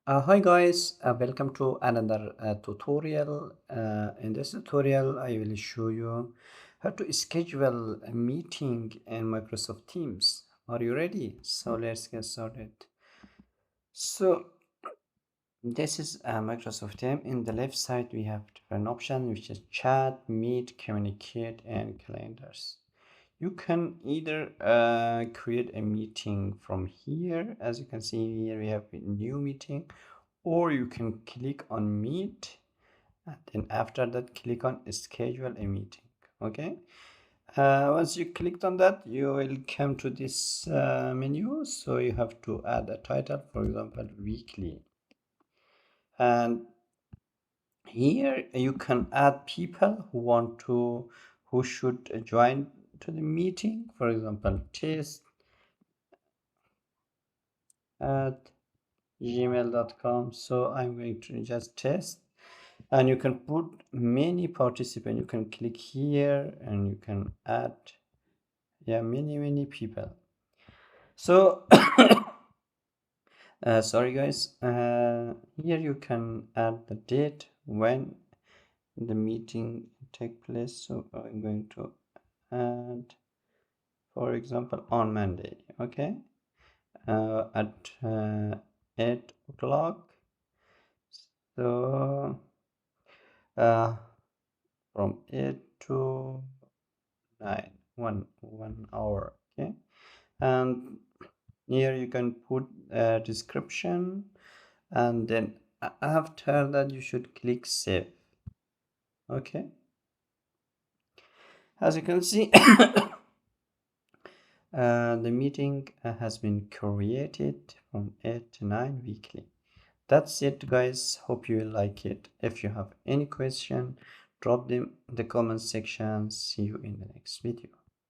Hi guys, welcome to another tutorial. In this tutorial, I will show you how to schedule a meeting in Microsoft Teams. Are you ready? So let's get started. So this is Microsoft Teams. In the left side, we have different options, which is chat, meet, communicate, and calendars. You can either create a meeting from here. As you can see here, we have a new meeting, or you can click on meet and then after that click on schedule a meeting. Okay, once you clicked on that, you will come to this menu. So you have to add a title, for example weekly, and here you can add people who should join to the meeting. For example, test at gmail.com. So I'm going to just test, and you can put many participants. You can click here and you can add, yeah, many people. So sorry guys, here you can add the date when the meeting take place. So I'm going to add, for example, on Monday. Okay, at 8 o'clock. So from 8 to 9, one hour. Okay, and here you can put a description, and then after that you should click save. Okay, as you can see, the meeting has been created from 8 to 9 weekly. That's it guys, hope you will like it. If you have any question, drop them in the comment section. See you in the next video.